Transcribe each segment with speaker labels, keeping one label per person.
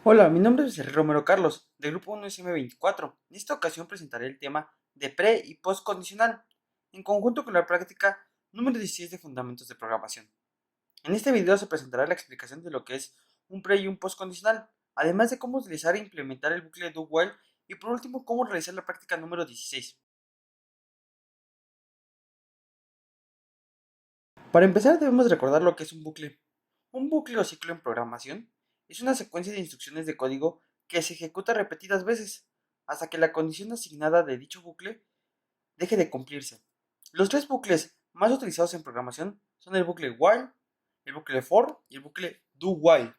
Speaker 1: Hola, mi nombre es Romero Carlos, del grupo 1SM24. En esta ocasión presentaré el tema de pre y post condicional, en conjunto con la práctica número 16 de Fundamentos de Programación. En este video se presentará la explicación de lo que es un pre y un post condicional, además de cómo utilizar e implementar el bucle do while y por último cómo realizar la práctica número 16. Para empezar debemos recordar lo que es un bucle. Un bucle o ciclo en programación es una secuencia de instrucciones de código que se ejecuta repetidas veces hasta que la condición asignada de dicho bucle deje de cumplirse. Los tres bucles más utilizados en programación son el bucle while, el bucle for y el bucle do while.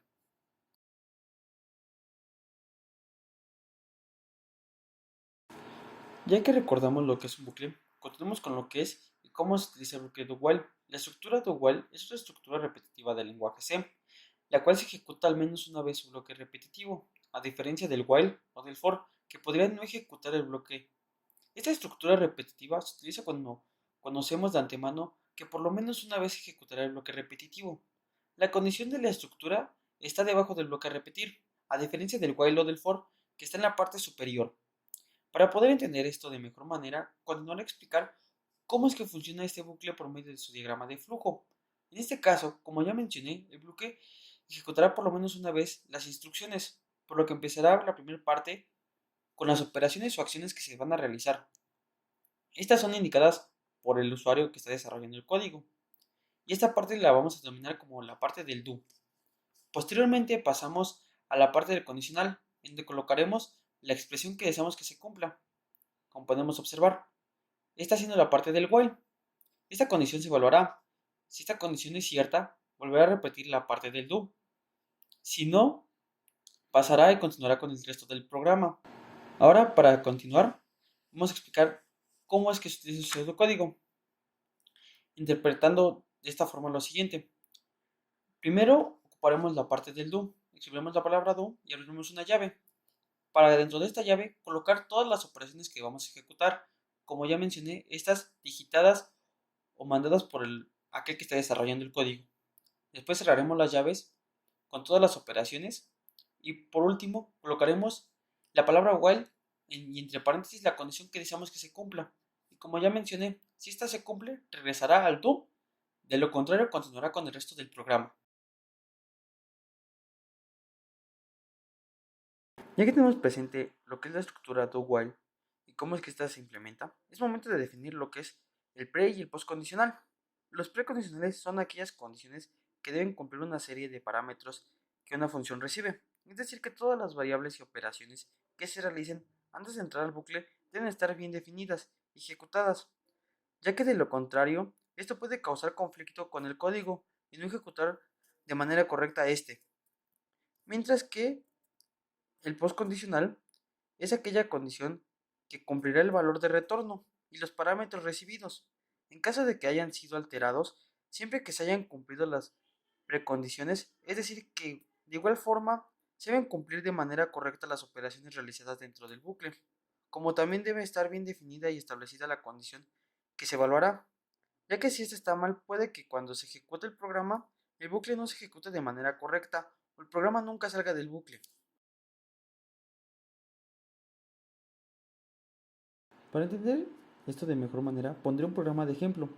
Speaker 1: Ya que recordamos lo que es un bucle, continuemos con lo que es y cómo se utiliza el bucle do while. La estructura do while es una estructura repetitiva del lenguaje C, la cual se ejecuta al menos una vez su bloque repetitivo, a diferencia del while o del for, que podrían no ejecutar el bloque. Esta estructura repetitiva se utiliza cuando conocemos de antemano que por lo menos una vez ejecutará el bloque repetitivo. La condición de la estructura está debajo del bloque a repetir, a diferencia del while o del for, que está en la parte superior. Para poder entender esto de mejor manera, continuaré a explicar cómo es que funciona este bucle por medio de su diagrama de flujo. En este caso, como ya mencioné, el bucle ejecutará por lo menos una vez las instrucciones, por lo que empezará la primera parte con las operaciones o acciones que se van a realizar. Estas son indicadas por el usuario que está desarrollando el código, y esta parte la vamos a denominar como la parte del do. Posteriormente pasamos a la parte del condicional, en donde colocaremos la expresión que deseamos que se cumpla. Como podemos observar, está haciendo la parte del while. Esta condición se evaluará. Si esta condición es cierta, volverá a repetir la parte del do. Si no, pasará y continuará con el resto del programa. Ahora, para continuar, vamos a explicar cómo es que se utiliza su código, interpretando de esta forma lo siguiente. Primero, ocuparemos la parte del do. Escribiremos la palabra do y abriremos una llave. Para dentro de esta llave, colocar todas las operaciones que vamos a ejecutar. Como ya mencioné, estas digitadas o mandadas por aquel que está desarrollando el código. Después cerraremos las llaves con todas las operaciones y por último colocaremos la palabra while y entre paréntesis la condición que deseamos que se cumpla. Y como ya mencioné, si esta se cumple, regresará al do, de lo contrario continuará con el resto del programa. Ya que tenemos presente lo que es la estructura do while y cómo es que ésta se implementa, es momento de definir lo que es el pre y el post condicional. Los precondicionales son aquellas condiciones que deben cumplir una serie de parámetros que una función recibe. Es decir, que todas las variables y operaciones que se realicen antes de entrar al bucle deben estar bien definidas y ejecutadas, ya que de lo contrario, esto puede causar conflicto con el código y no ejecutar de manera correcta este. Mientras que el postcondicional es aquella condición que cumplirá el valor de retorno y los parámetros recibidos. En caso de que hayan sido alterados, siempre que se hayan cumplido las precondiciones, es decir, que de igual forma se deben cumplir de manera correcta las operaciones realizadas dentro del bucle, como también debe estar bien definida y establecida la condición que se evaluará, ya que si esto está mal puede que cuando se ejecute el programa, el bucle no se ejecute de manera correcta o el programa nunca salga del bucle. Para entender esto de mejor manera, pondré un programa de ejemplo,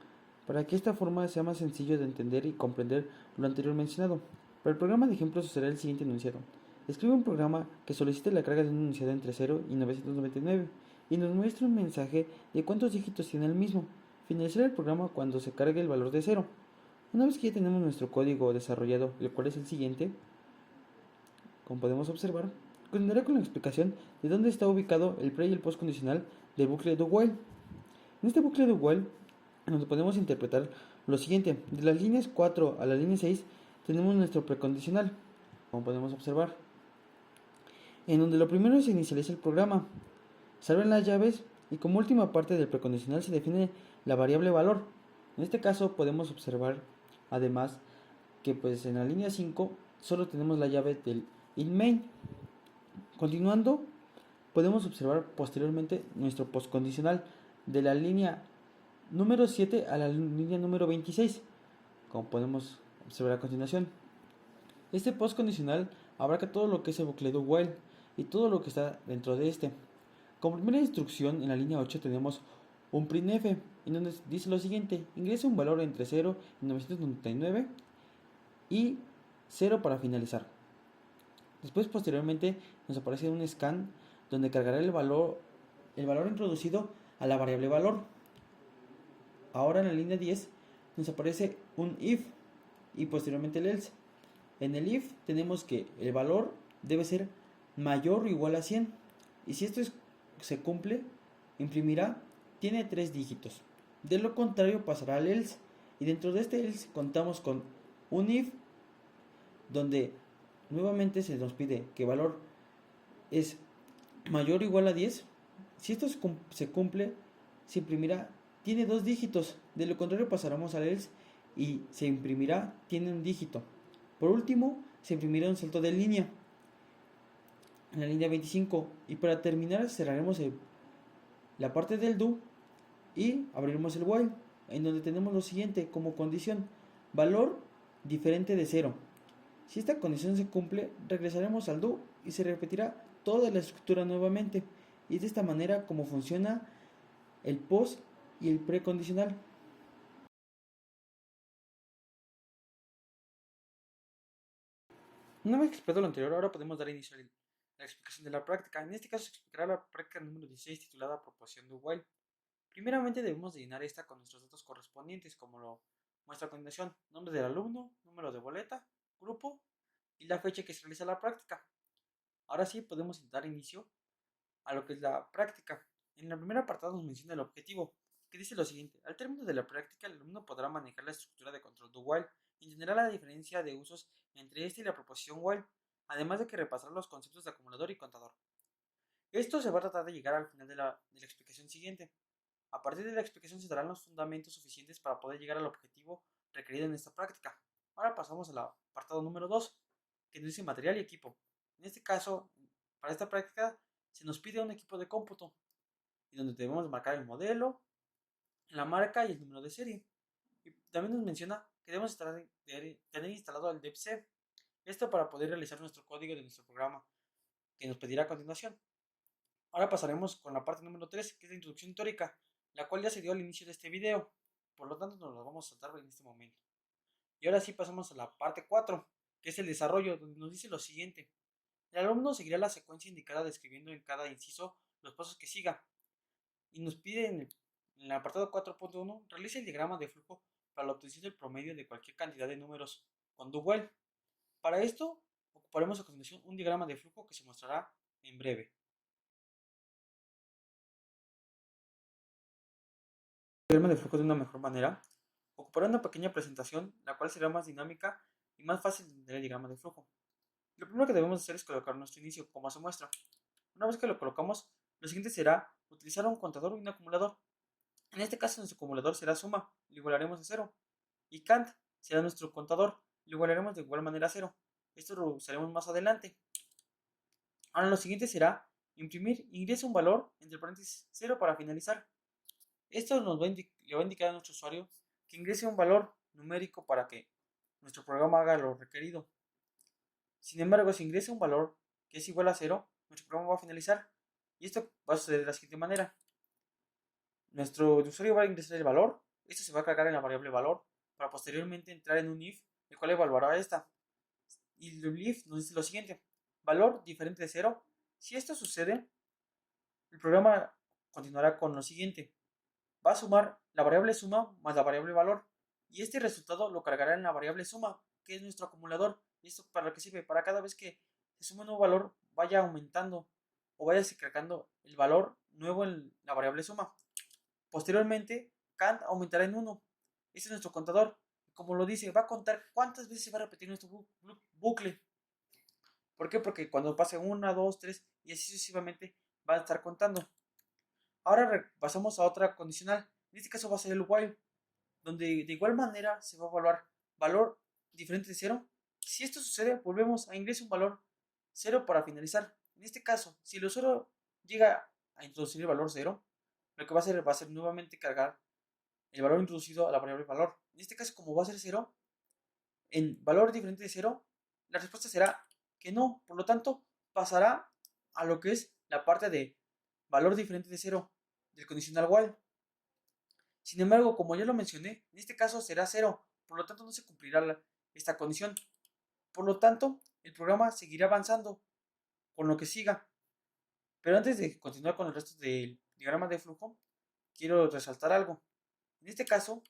Speaker 1: para que esta forma sea más sencillo de entender y comprender lo anterior mencionado. Para el programa de ejemplo será el siguiente enunciado. Escribe un programa que solicite la carga de un enunciado entre 0 y 999 y nos muestra un mensaje de cuántos dígitos tiene el mismo. Finalizará el programa cuando se cargue el valor de 0. Una vez que ya tenemos nuestro código desarrollado, el cual es el siguiente, como podemos observar, continuaré con la explicación de dónde está ubicado el pre y el post condicional del bucle do while. En este bucle do while, donde podemos interpretar lo siguiente: de las líneas 4 a la línea 6 tenemos nuestro precondicional, como podemos observar, en donde lo primero se inicializa el programa, se abren las llaves y como última parte del precondicional se define la variable valor. En este caso podemos observar además que pues en la línea 5 solo tenemos la llave del inMain. Continuando, podemos observar posteriormente nuestro postcondicional de la línea número 7 a la línea número 26, como podemos observar a continuación. Este post condicional abarca todo lo que es el bucle do while y todo lo que está dentro de este. Como primera instrucción en la línea 8 tenemos un printf en donde dice lo siguiente: ingresa un valor entre 0 y 999 y 0 para finalizar. Después, posteriormente, nos aparece un scan donde cargará el valor introducido a la variable valor. Ahora en la línea 10 nos aparece un if y posteriormente el else. En el if tenemos que el valor debe ser mayor o igual a 100 y si esto se cumple, imprimirá tiene 3 dígitos. De lo contrario pasará al else y dentro de este else contamos con un if donde nuevamente se nos pide que el valor es mayor o igual a 10. Si esto se cumple, se imprimirá tiene 2 dígitos. De lo contrario pasaremos al else y se imprimirá tiene un dígito. Por último, se imprimirá un salto de línea en la línea 25 y para terminar cerraremos la parte del do y abriremos el while en donde tenemos lo siguiente como condición: valor diferente de 0. Si esta condición se cumple, regresaremos al do y se repetirá toda la estructura nuevamente. Y es de esta manera como funciona el post y el precondicional. Una vez explicado lo anterior, ahora podemos dar inicio a la explicación de la práctica. En este caso se explicará la práctica número 16 titulada proporción de while. Primeramente debemos de llenar esta con nuestros datos correspondientes, como lo muestra a continuación: nombre del alumno, número de boleta, grupo y la fecha que se realiza la práctica. Ahora sí podemos dar inicio a lo que es la práctica. En el primer apartado nos menciona el objetivo, que dice lo siguiente: al término de la práctica, el alumno podrá manejar la estructura de control do while y entenderá la diferencia de usos entre este y la proposición while, además de que repasará los conceptos de acumulador y contador. Esto se va a tratar de llegar al final de la explicación siguiente. A partir de la explicación se darán los fundamentos suficientes para poder llegar al objetivo requerido en esta práctica. Ahora pasamos al apartado número 2, que nos dice material y equipo. En este caso, para esta práctica se nos pide un equipo de cómputo, y donde debemos marcar el modelo, la marca y el número de serie. Y también nos menciona que debemos tener instalado el DevC, esto para poder realizar nuestro código de nuestro programa, que nos pedirá a continuación. Ahora pasaremos con la parte número 3, que es la introducción teórica, la cual ya se dio al inicio de este video, por lo tanto nos la vamos a saltar en este momento. Y ahora sí pasamos a la parte 4, que es el desarrollo, donde nos dice lo siguiente: el alumno seguirá la secuencia indicada describiendo en cada inciso los pasos que siga, y nos pide en el apartado 4.1 realice el diagrama de flujo para la obtención del promedio de cualquier cantidad de números con do while. Para esto ocuparemos a continuación un diagrama de flujo que se mostrará en breve. El diagrama de flujo de una mejor manera, ocupará una pequeña presentación, la cual será más dinámica y más fácil de entender el diagrama de flujo. Lo primero que debemos hacer es colocar nuestro inicio, como se muestra. Una vez que lo colocamos, lo siguiente será utilizar un contador y un acumulador. En este caso, nuestro acumulador será suma, lo igualaremos a 0. Y cant será nuestro contador, lo igualaremos de igual manera a 0. Esto lo usaremos más adelante. Ahora lo siguiente será imprimir ingresa un valor entre paréntesis 0 para finalizar. Esto le va a indicar a nuestro usuario que ingrese un valor numérico para que nuestro programa haga lo requerido. Sin embargo, si ingresa un valor que es igual a 0, nuestro programa va a finalizar. Y esto va a suceder de la siguiente manera: nuestro usuario va a ingresar el valor, esto se va a cargar en la variable valor, para posteriormente entrar en un if, el cual evaluará esta. Y el if nos dice lo siguiente: valor diferente de 0. Si esto sucede, el programa continuará con lo siguiente: va a sumar la variable suma más la variable valor, y este resultado lo cargará en la variable suma, que es nuestro acumulador. ¿Y esto para lo que sirve? Para cada vez que se suma un nuevo valor, vaya aumentando o vaya cargando el valor nuevo en la variable suma. Posteriormente, cant aumentará en 1. Este es nuestro contador. Como lo dice, va a contar cuántas veces se va a repetir nuestro bucle. ¿Por qué? Porque cuando pase 1, 2, 3 y así sucesivamente va a estar contando. Ahora pasamos a otra condicional. En este caso va a ser el while, donde de igual manera se va a evaluar valor diferente de 0. Si esto sucede, volvemos a ingresar un valor 0 para finalizar. En este caso, si el usuario llega a introducir el valor 0, lo que va a ser nuevamente cargar el valor introducido a la variable valor. En este caso, como va a ser 0, en valor diferente de 0, la respuesta será que no. Por lo tanto, pasará a lo que es la parte de valor diferente de cero del condicional while. Sin embargo, como ya lo mencioné, en este caso será cero, por lo tanto no se cumplirá esta condición. Por lo tanto, el programa seguirá avanzando con lo que siga. Pero antes de continuar con el resto del diagrama de flujo, quiero resaltar algo. En este caso,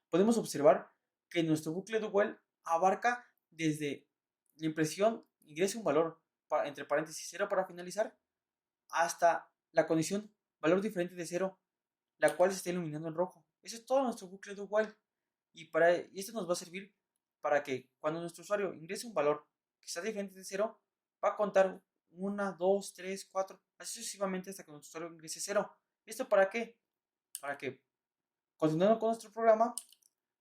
Speaker 1: podemos observar que nuestro bucle do while abarca desde la impresión ingrese un valor entre paréntesis 0 para finalizar hasta la condición valor diferente de 0, la cual se está iluminando en rojo. Eso es todo nuestro bucle do while. Y esto nos va a servir para que cuando nuestro usuario ingrese un valor que sea diferente de 0, va a contar 1, 2, 3, 4, así sucesivamente hasta que nuestro usuario ingrese 0. ¿Esto para qué? Para que, continuando con nuestro programa,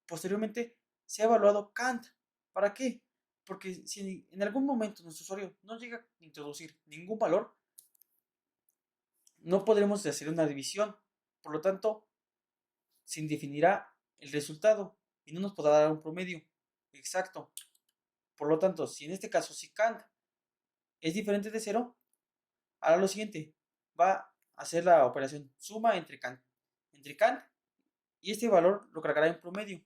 Speaker 1: posteriormente se ha evaluado Kant. ¿Para qué? Porque si en algún momento nuestro usuario no llega a introducir ningún valor, no podremos hacer una división. Por lo tanto, se indefinirá el resultado y no nos podrá dar un promedio exacto. Por lo tanto, si en este caso, si Kant es diferente de 0, hará lo siguiente. Va a hacer la operación suma entre Kant y este valor lo cargará en promedio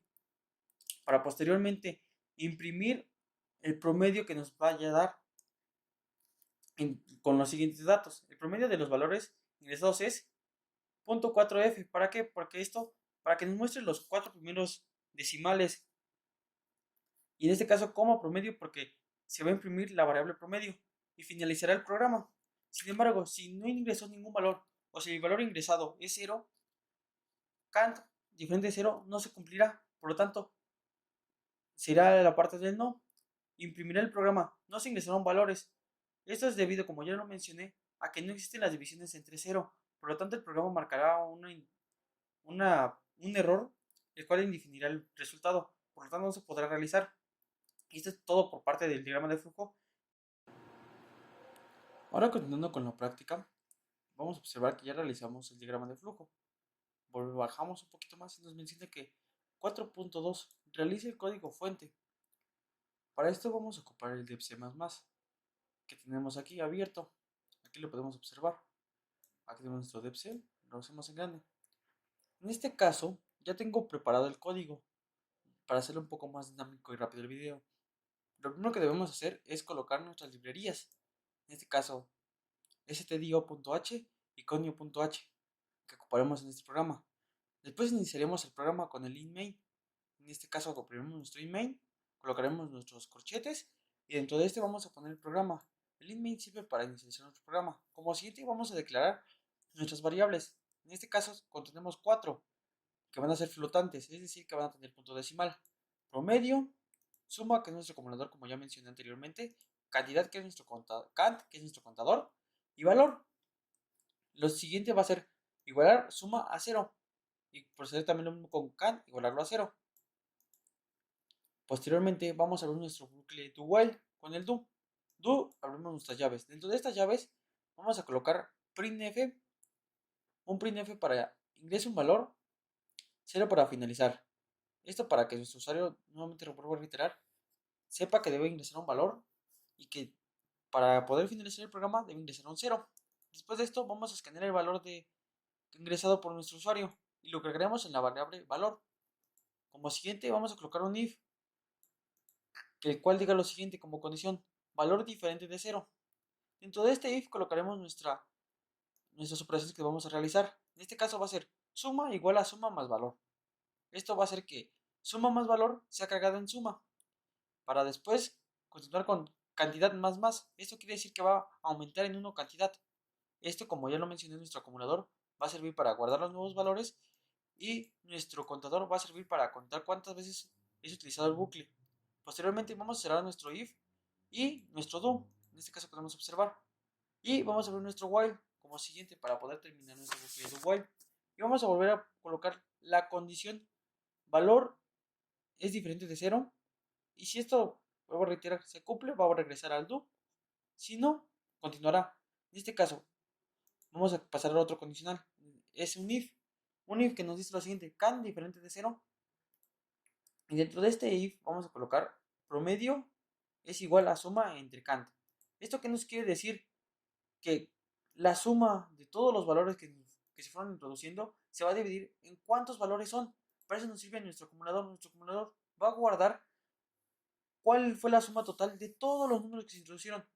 Speaker 1: para posteriormente imprimir el promedio que nos vaya a dar con los siguientes datos. El promedio de los valores ingresados es 0.4f. ¿Para qué? Porque esto, para que nos muestre los 4 primeros decimales. Y en este caso como promedio porque se va a imprimir la variable promedio y finalizará el programa. Sin embargo, si no ingresó ningún valor o si el valor ingresado es 0, Kant diferente de 0 no se cumplirá. Por lo tanto, será la parte del no. Imprimirá el programa. No se ingresaron valores. Esto es debido, como ya lo mencioné, a que no existen las divisiones entre 0. Por lo tanto, el programa marcará un error, el cual indefinirá el resultado. Por lo tanto, no se podrá realizar. Y esto es todo por parte del diagrama de flujo. Ahora, continuando con la práctica, vamos a observar que ya realizamos el diagrama de flujo. Bajamos un poquito más y nos menciona que 4.2 realice el código fuente. Para esto vamos a ocupar el dep C++ que tenemos aquí abierto. Aquí lo podemos observar. Aquí tenemos nuestro dep C, lo hacemos en grande. En este caso, ya tengo preparado el código para hacerlo un poco más dinámico y rápido el video. Lo primero que debemos hacer es colocar nuestras librerías. En este caso, stdio.h y conio.h que ocuparemos en este programa. Después iniciaremos el programa con el inmain. En este caso copiaremos nuestro inmain, colocaremos nuestros corchetes y dentro de este vamos a poner el programa. El inmain sirve para inicializar nuestro programa. Como siguiente vamos a declarar nuestras variables. En este caso contenemos 4 que van a ser flotantes, es decir, que van a tener punto decimal. Promedio, suma, que es nuestro acumulador como ya mencioné anteriormente, cantidad, que es nuestro contador, cant, que es nuestro contador, y valor. Lo siguiente va a ser igualar suma a 0 y proceder también lo mismo con cant, igualarlo a 0. Posteriormente vamos a abrir nuestro bucle do while con el do. Do, abrimos nuestras llaves. Dentro de estas llaves vamos a colocar printf, un printf para ingrese un valor, 0 para finalizar. Esto para que nuestro usuario, nuevamente lo vuelvo a reiterar, sepa que debe ingresar un valor y que para poder finalizar el programa debe ingresar un 0. Después de esto vamos a escanear el valor ingresado por nuestro usuario y lo cargaremos en la variable valor. Como siguiente vamos a colocar un if, el cual diga lo siguiente como condición, valor diferente de 0. Dentro de este if colocaremos nuestras operaciones que vamos a realizar. En este caso va a ser suma igual a suma más valor. Esto va a hacer que suma más valor sea cargado en suma. Para después continuar con cantidad más más. Esto quiere decir que va a aumentar en 1 cantidad. Esto, como ya lo mencioné, nuestro acumulador va a servir para guardar los nuevos valores y nuestro contador va a servir para contar cuántas veces es utilizado el bucle. Posteriormente vamos a cerrar nuestro if y nuestro do. En este caso podemos observar. Y vamos a ver nuestro while como siguiente para poder terminar nuestro bucle do while. Y vamos a volver a colocar la condición valor es diferente de 0. Y si esto, vuelvo a reiterar, se cumple, va a regresar al do. Si no, continuará. En este caso, vamos a pasar al otro condicional. Es un if. Un if que nos dice lo siguiente, can diferente de 0. Y dentro de este if vamos a colocar promedio es igual a suma entre cant. ¿Esto qué nos quiere decir? Que la suma de todos los valores que se fueron introduciendo se va a dividir en cuántos valores son. Para eso nos sirve nuestro acumulador. Nuestro acumulador va a guardar cuál fue la suma total de todos los números que se introducieron.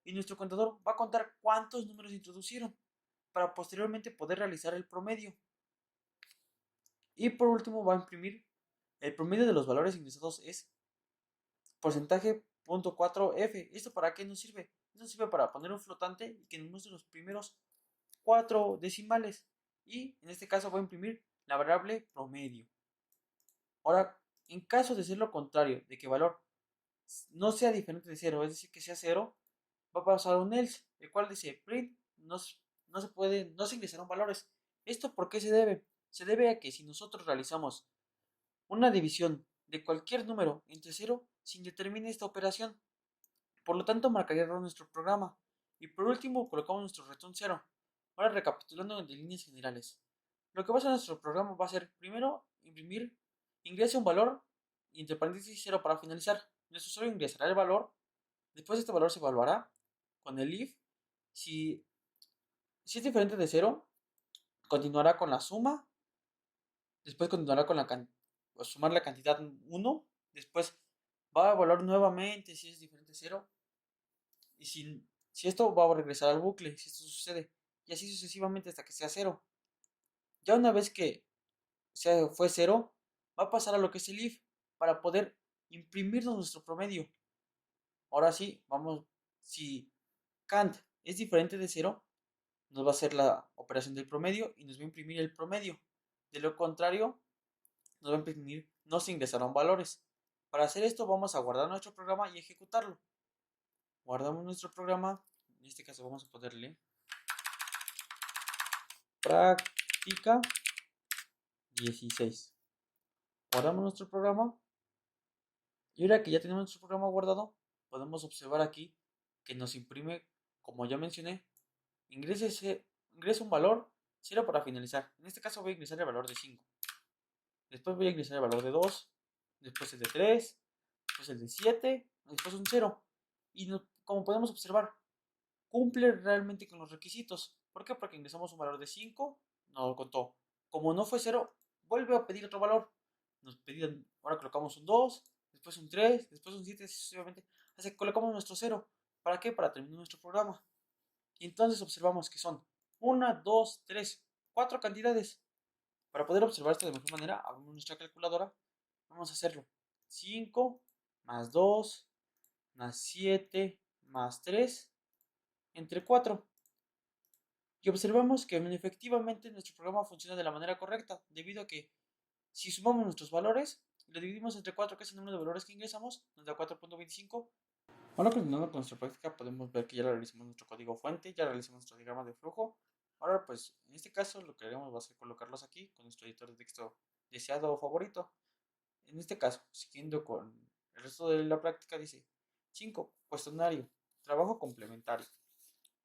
Speaker 1: Y nuestro contador va a contar cuántos números se introducieron para posteriormente poder realizar el promedio. Y por último va a imprimir el promedio de los valores ingresados es porcentaje .4f. ¿Esto para qué nos sirve? Nos sirve para poner un flotante y que nos muestre los primeros 4 decimales. Y en este caso voy a imprimir la variable promedio. Ahora, en caso de ser lo contrario, de que valor no sea diferente de 0, es decir, que sea 0, va a pasar un else, el cual dice print, no se ingresaron valores. ¿Esto por qué se debe? Se debe a que si nosotros realizamos una división de cualquier número entre 0, se indetermina esta operación. Por lo tanto, marcaría error nuestro programa. Y por último, colocamos nuestro return 0. Ahora recapitulando de líneas generales. Lo que va a hacer nuestro programa va a ser, primero, imprimir, ingrese un valor, y entre paréntesis 0 para finalizar. Nuestro usuario ingresará el valor, después este valor se evaluará con el if. Si es diferente de 0, continuará con la suma, después continuará con sumar la cantidad 1, después va a evaluar nuevamente si es diferente de 0, y si esto va a regresar al bucle, si esto sucede, y así sucesivamente hasta que sea 0. Ya una vez que fue 0, va a pasar a lo que es el if para poder imprimirnos nuestro promedio. Ahora sí, vamos, si cant es diferente de 0, nos va a hacer la operación del promedio y nos va a imprimir el promedio. De lo contrario, nos va a imprimir no se ingresaron valores. Para hacer esto vamos a guardar nuestro programa y ejecutarlo. Guardamos nuestro programa, en este caso vamos a ponerle práctica 16. Guardamos nuestro programa y ahora que ya tenemos nuestro programa guardado, podemos observar aquí que nos imprime, como ya mencioné, ingresa un valor 0 para finalizar. En este caso voy a ingresar el valor de 5. Después voy a ingresar el valor de 2, después el de 3, después el de 7, después un 0. Y como podemos observar, cumple realmente con los requisitos. ¿Por qué? Porque ingresamos un valor de 5, no lo contó. Como no fue 0, vuelve a pedir otro valor. Nos pedían, ahora colocamos un 2, después un 3, después un 7, sucesivamente. Así que colocamos nuestro 0. ¿Para qué? Para terminar nuestro programa. Y entonces observamos que son 1, 2, 3, 4 cantidades. Para poder observar esto de mejor manera, abrimos nuestra calculadora. Vamos a hacerlo. 5 más 2 más 7 más 3 entre 4. Y observamos que efectivamente nuestro programa funciona de la manera correcta, debido a que si sumamos nuestros valores y lo dividimos entre 4, que es el número de valores que ingresamos, nos da 4.25. Ahora continuando con nuestra práctica, podemos ver que ya realizamos nuestro código fuente, ya realizamos nuestro diagrama de flujo. Ahora pues, en este caso lo que haremos va a ser colocarlos aquí con nuestro editor de texto deseado o favorito. En este caso, siguiendo con el resto de la práctica, dice 5. Cuestionario. Trabajo complementario.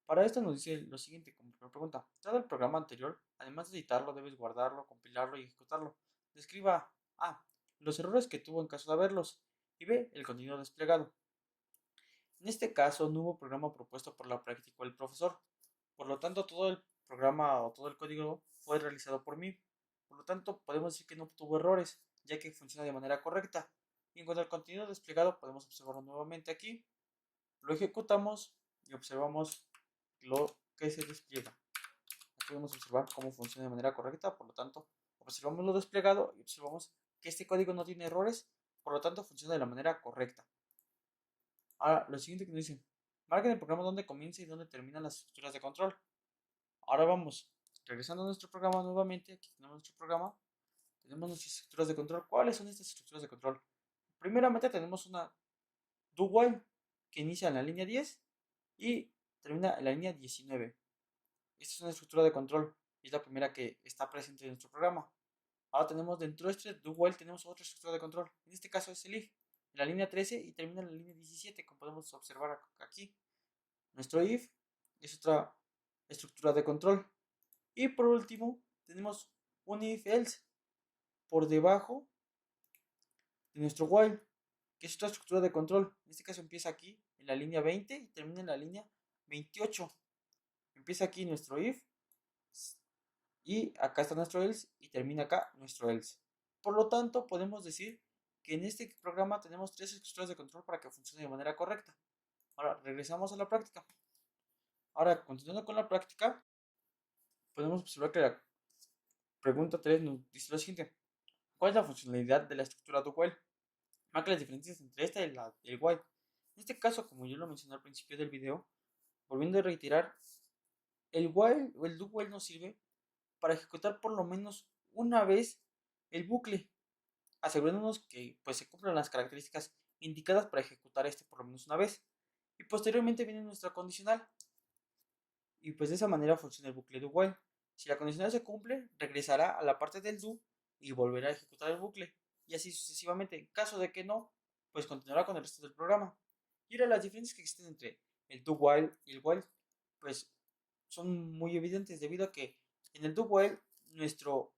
Speaker 1: Para esto nos dice lo siguiente como primera pregunta. Dado el programa anterior, además de editarlo, debes guardarlo, compilarlo y ejecutarlo. Describa A. Los errores que tuvo en caso de haberlos. Y B. El contenido desplegado. En este caso, no hubo programa propuesto por la práctica o el profesor. Por lo tanto, todo el programa o todo el código fue realizado por mí. Por lo tanto, podemos decir que no tuvo errores, ya que funciona de manera correcta. Y en cuanto al contenido desplegado, podemos observarlo nuevamente aquí. Lo ejecutamos y observamos lo que se despliega. Aquí podemos observar cómo funciona de manera correcta. Por lo tanto, observamos lo desplegado y observamos que este código no tiene errores. Por lo tanto, funciona de la manera correcta. Ahora, lo siguiente que nos dicen, marquen el programa donde comienza y donde terminan las estructuras de control. Ahora vamos, regresando a nuestro programa nuevamente, aquí tenemos nuestro programa, tenemos nuestras estructuras de control. ¿Cuáles son estas estructuras de control? Primeramente tenemos una do while que inicia en la línea 10 y termina en la línea 19. Esta es una estructura de control y es la primera que está presente en nuestro programa. Ahora tenemos dentro de este do while tenemos otra estructura de control. En este caso es el if, en la línea 13 y termina en la línea 17, como podemos observar aquí. Nuestro if es otra estructura de control. Y por último, tenemos un if else por debajo de nuestro while. que es otra estructura de control. En este caso empieza aquí en la línea 20 y termina en la línea 28. Empieza aquí nuestro if y acá está nuestro else y termina acá nuestro else. Por lo tanto, podemos decir que en este programa tenemos tres estructuras de control para que funcione de manera correcta. Ahora, regresamos a la práctica. Ahora, continuando con la práctica, podemos observar que la pregunta 3 nos dice lo siguiente. ¿Cuál es la funcionalidad de la estructura do while? Marca las diferencias entre esta y la del while. En este caso, como yo lo mencioné al principio del video, volviendo a reiterar, el while o el do while nos sirve para ejecutar por lo menos una vez el bucle, asegurándonos que pues, se cumplan las características indicadas para ejecutar este por lo menos una vez. Y posteriormente viene nuestra condicional. Y pues de esa manera funciona el bucle do while. Si la condicional se cumple, regresará a la parte del do y volverá a ejecutar el bucle. Y así sucesivamente. En caso de que no, pues continuará con el resto del programa. Y ahora las diferencias que existen entre el do while y el while, pues son muy evidentes debido a que en el do while nuestro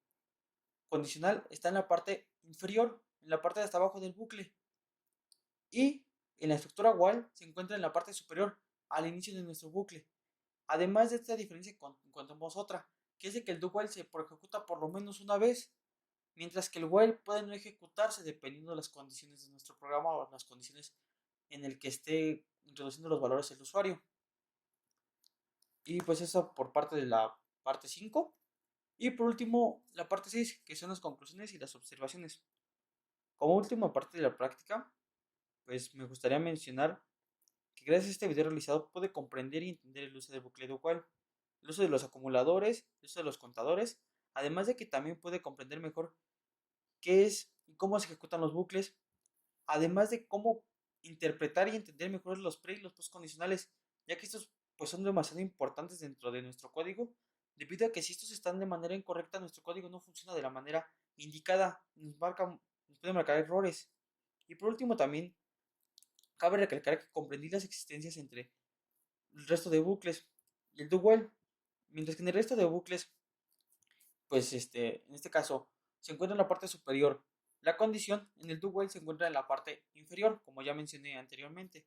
Speaker 1: condicional está en la parte inferior, en la parte de hasta abajo del bucle. Y en la estructura while se encuentra en la parte superior, al inicio de nuestro bucle. Además de esta diferencia encontramos otra, que es de que el do while se ejecuta por lo menos una vez, mientras que el while puede no ejecutarse dependiendo de las condiciones de nuestro programa o las condiciones en el que esté introduciendo los valores el usuario. Y pues eso por parte de la parte 5. Y por último, la parte 6, que son las conclusiones y las observaciones. Como última parte de la práctica, pues me gustaría mencionar que gracias a este video realizado pude comprender y entender el uso del bucle do while, el uso de los acumuladores, el uso de los contadores, además de que también pude comprender mejor qué es y cómo se ejecutan los bucles, además de cómo interpretar y entender mejor los pre y los post condicionales, ya que estos pues son demasiado importantes dentro de nuestro código, debido a que si estos están de manera incorrecta, nuestro código no funciona de la manera indicada, nos puede marcar errores. Y por último también cabe recalcar que comprendí las existencias entre el resto de bucles y el do while, mientras que en el resto de bucles, pues en este caso, se encuentra en la parte superior. La condición en el do while se encuentra en la parte inferior, como ya mencioné anteriormente.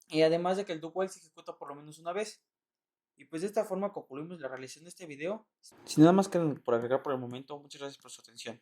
Speaker 1: Y además de que el do while se ejecuta por lo menos una vez. Y pues de esta forma concluimos la realización de este video. Sin nada más que por agregar por el momento, muchas gracias por su atención.